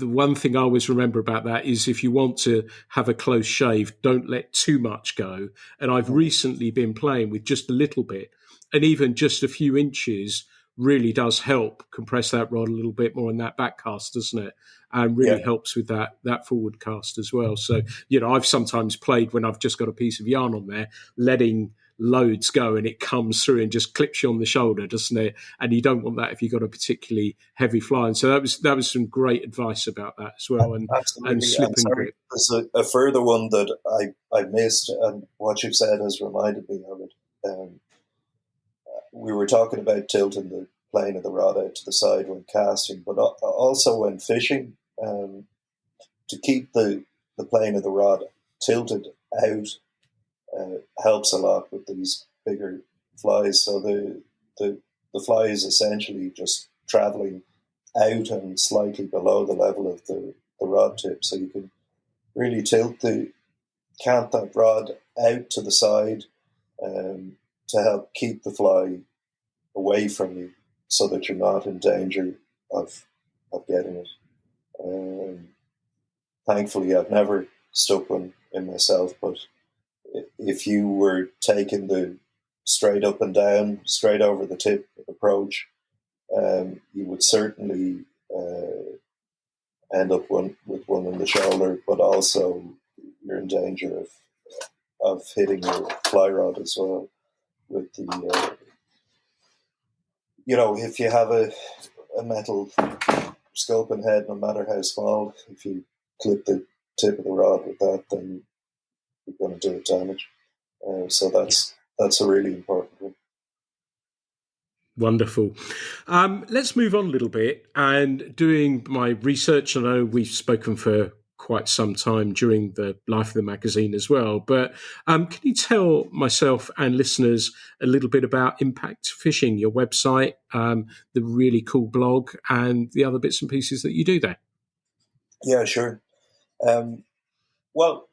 one thing I always remember about that is if you want to have a close shave, don't let too much go. And I've recently been playing with just a little bit, and even just a few inches really does help compress that rod a little bit more in that back cast, doesn't it? And really helps with that forward cast as well. So, I've sometimes played when I've just got a piece of yarn on there, letting loads go and it comes through and just clips you on the shoulder, doesn't it? And you don't want that if you've got a particularly heavy fly. And so that was some great advice about that as well. And Absolutely. slip I'm and sorry. grip. There's a further one that I missed, and what you've said has reminded me of it. We were talking about tilting the plane of the rod out to the side when casting, but also when fishing, to keep the plane of the rod tilted out helps a lot with these bigger flies. So the fly is essentially just traveling out and slightly below the level of the rod tip. So you can really cant that rod out to the side to help keep the fly away from you so that you're not in danger of getting it. Thankfully, I've never stuck one in myself, but if you were taking the straight up and down, straight over the tip approach, you would certainly end up with one in the shoulder, but also you're in danger of hitting your fly rod as well. With the, if you have a metal sculpin head, no matter how small, if you clip the tip of the rod with that, then you're going to do it damage. So that's a really important one. Wonderful. Let's move on a little bit. And doing my research, I know we've spoken for quite some time during the life of the magazine as well, but can you tell myself and listeners a little bit about Impact Fishing, your website, the really cool blog, and the other bits and pieces that you do there? Yeah, sure. Well,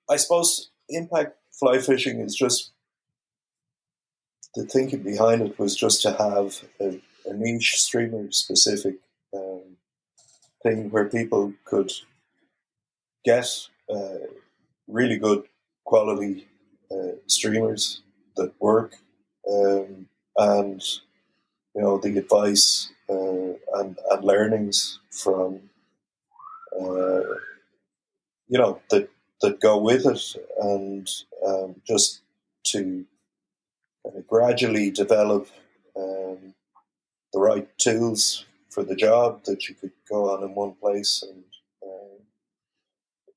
I suppose impact fly fishing is just, the thinking behind it was just to have a niche streamer specific thing where people could get really good quality streamers that work, and the advice and learnings from that go with it, and just to gradually develop the right tools for the job that you could go on in one place, and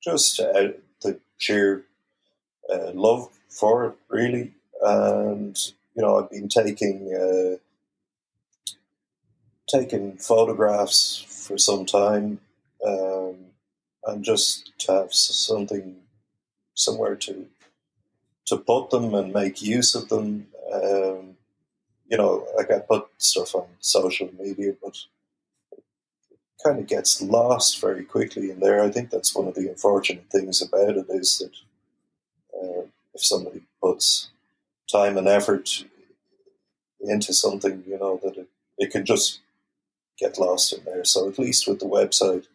just the sheer love for it, really. And I've been taking photographs for some time, and just to have something somewhere to put them and make use of them. Like I put stuff on social media, but kind of gets lost very quickly in there. I think that's one of the unfortunate things about it, is that if somebody puts time and effort into something, that it can just get lost in there. So at least with the website,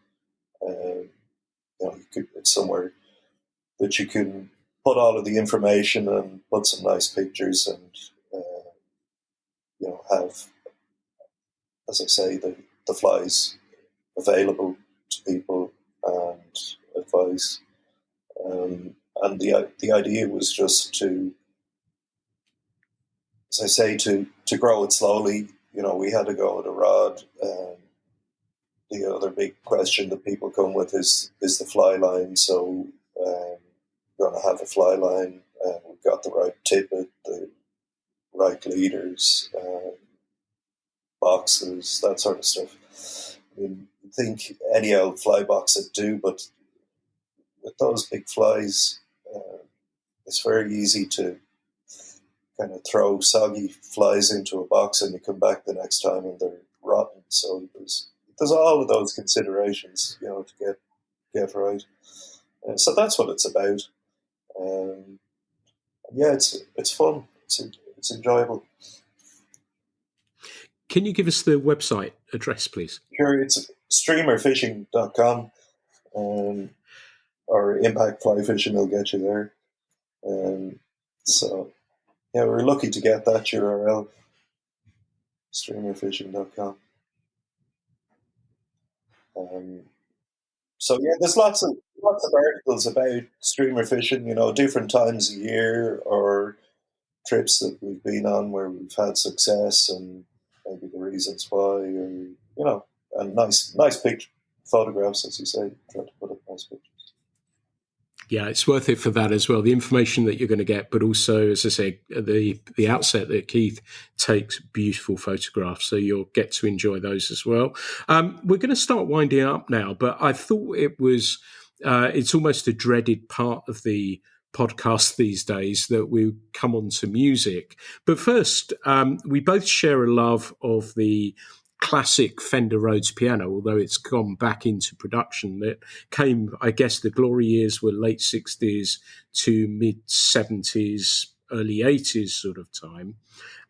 it's somewhere that you can put all of the information and put some nice pictures, and have, as I say, the flies available to people and advice. And the idea was just to, as I say, to grow it slowly. We had to go with a rod. The other big question that people come with is the fly line. So we're going to have a fly line. We've got the right tippet, the right leaders, boxes, that sort of stuff. I mean, I think any old fly box would do, but with those big flies, it's very easy to kind of throw soggy flies into a box and you come back the next time and they're rotten. So there's all of those considerations, to get right. So that's what it's about. Yeah, it's fun. It's enjoyable. Can you give us the website address, please? Sure, it's streamerfishing.com, or Impact Fly Fishing will get you there. So, yeah, we're lucky to get that URL, streamerfishing.com. So yeah, there's lots of articles about streamer fishing, different times a year, or trips that we've been on where we've had success and maybe the reasons why, or and nice picture photographs, as you say. Try to put up nice pictures. Yeah, it's worth it for that as well. The information that you're going to get, but also, as I say, the outset that Keith takes beautiful photographs, so you'll get to enjoy those as well. We're going to start winding up now, but I thought it's almost a dreaded part of the podcast these days that we come on to music. But first, we both share a love of the classic Fender Rhodes piano, although it's gone back into production. That came, I guess, the glory years were late 60s to mid 70s, early 80s sort of time.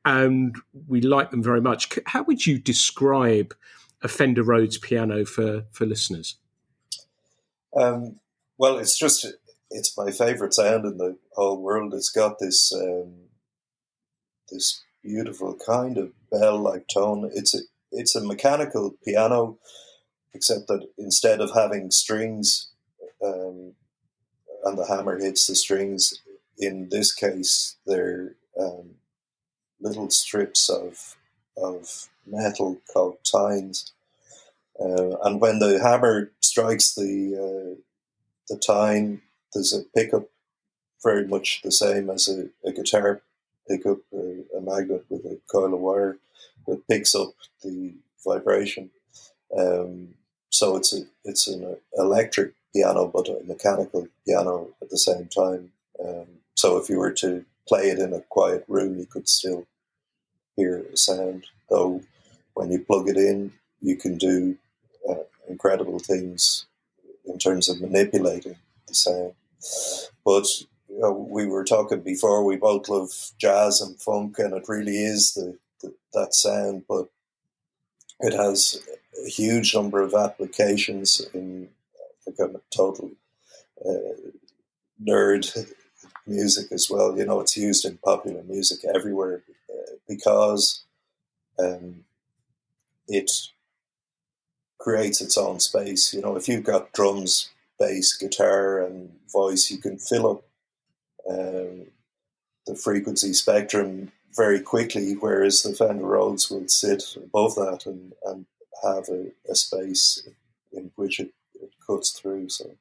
And we like them very much. How would you describe a Fender Rhodes piano for listeners? Well, it's my favorite sound in the whole world. It's got this this beautiful kind of bell-like tone. It's a mechanical piano, except that instead of having strings and the hammer hits the strings, in this case they're little strips of metal called tines, and when the hammer strikes the tine, there's a pickup very much the same as a guitar pickup, a magnet with a coil of wire that picks up the vibration. So it's an electric piano, but a mechanical piano at the same time. So if you were to play it in a quiet room, you could still hear a sound. Though when you plug it in, you can do incredible things in terms of manipulating the sound. But we were talking before, we both love jazz and funk, and it really is that sound, but it has a huge number of applications in I'm a total nerd music as well. It's used in popular music everywhere because it creates its own space. If you've got drums, bass, guitar, and voice, you can fill up the frequency spectrum very quickly, whereas the Fender Rhodes will sit above that and have a space in which it cuts through. So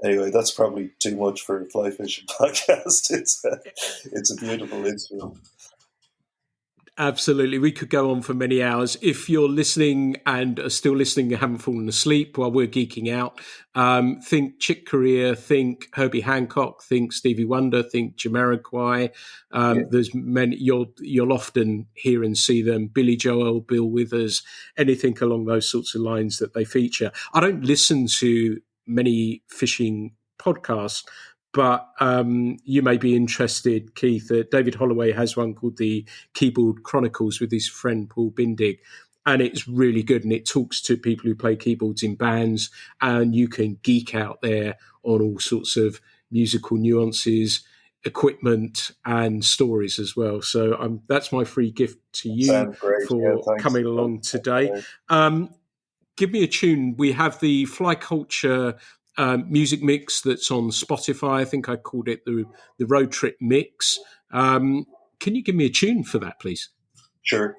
anyway, that's probably too much for a Fly Fishing podcast. It's a beautiful instrument. Absolutely. We could go on for many hours. If you're listening and are still listening and haven't fallen asleep while we're geeking out, think Chick Corea, think Herbie Hancock, think Stevie Wonder, think Jamiroquai. There's many, you'll often hear and see them, Billy Joel, Bill Withers, anything along those sorts of lines that they feature. I don't listen to many fishing podcasts, but you may be interested, Keith. David Holloway has one called the Keyboard Chronicles with his friend Paul Bindig, and it's really good. And it talks to people who play keyboards in bands, and you can geek out there on all sorts of musical nuances, equipment, and stories as well. So that's my free gift to you for coming along today. Give me a tune. We have the Fly Culture music mix that's on Spotify. I think I called it the Road Trip Mix. Can you give me a tune for that, please? Sure.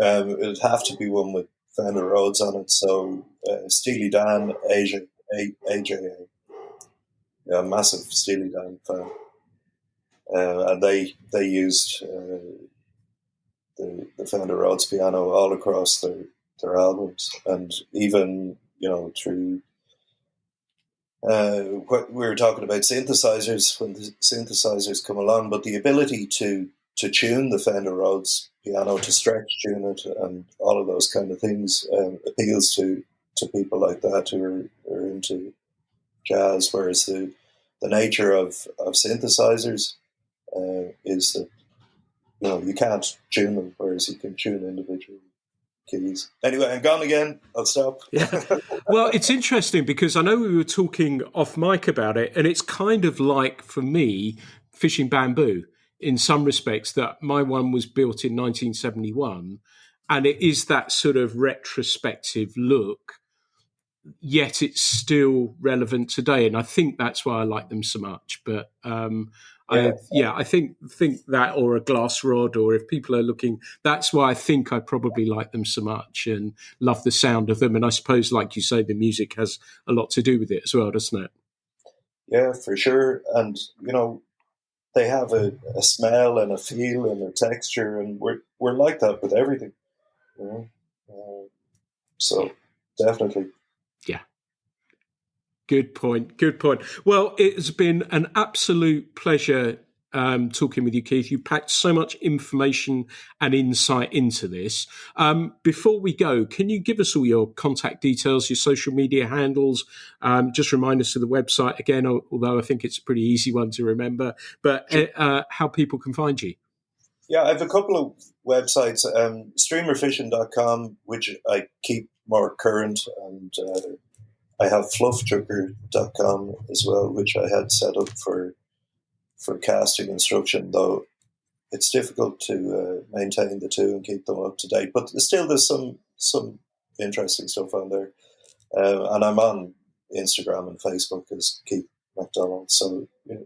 It'd have to be one with Fender Rhodes on it. So Steely Dan, AJA. Yeah, massive Steely Dan fan. And they used the Fender Rhodes piano all across their albums, and even through what we were talking about synthesizers, when the synthesizers come along, but the ability to tune the Fender Rhodes piano, to stretch tune it, and all of those kind of things appeals to people like that who are into jazz. Whereas the nature of synthesizers is that you can't tune them, whereas you can tune individual keys. Anyway, I'm gone again. I'll stop. Yeah. Well, it's interesting because I know we were talking off mic about it, and it's kind of like, for me, Fishing Bamboo in some respects, that my one was built in 1971, and it is that sort of retrospective look, yet it's still relevant today. And I think that's why I like them so much. But I think that, or a glass rod, or if people are looking, that's why I think I probably like them so much and love the sound of them. And I suppose, like you say, the music has a lot to do with it as well, doesn't it? Yeah, for sure. And they have a smell and a feel and a texture, and we're like that with everything. So definitely. Yeah. Good point. Good point. Well, it has been an absolute pleasure talking with you, Keith. You packed so much information and insight into this. Before we go, can you give us all your contact details, your social media handles? Just remind us of the website again, although I think it's a pretty easy one to remember, but how people can find you. Yeah, I have a couple of websites, streamerfishing.com, which I keep more current, and I have fluffchucker.com as well, which I had set up for casting instruction, though it's difficult to maintain the two and keep them up to date. But still, there's some interesting stuff on there. And I'm on Instagram and Facebook as Keith McDonnell. So if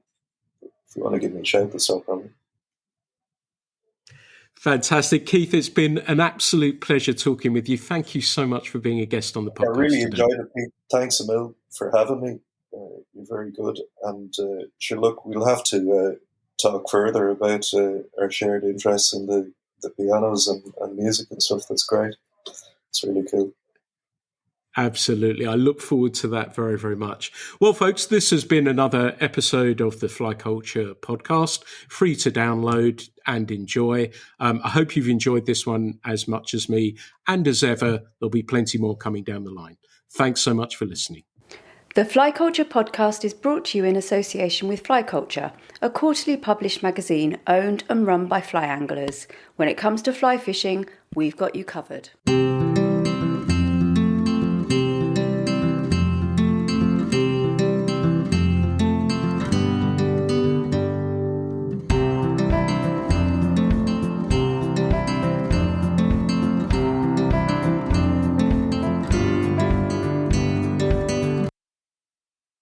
you want to give me a shout, that's no problem. Fantastic. Keith, it's been an absolute pleasure talking with you. Thank you so much for being a guest on the podcast. I really enjoyed it, Pete. Thanks a mil for having me. You're very good. And sure, look, we'll have to talk further about our shared interests in the pianos and music and stuff. That's great. It's really cool. Absolutely. I look forward to that very, very much. Well, folks, this has been another episode of the Fly Culture podcast, free to download and enjoy. I hope you've enjoyed this one as much as me. And as ever, there'll be plenty more coming down the line. Thanks so much for listening. The Fly Culture podcast is brought to you in association with Fly Culture, a quarterly published magazine owned and run by fly anglers. When it comes to fly fishing, we've got you covered.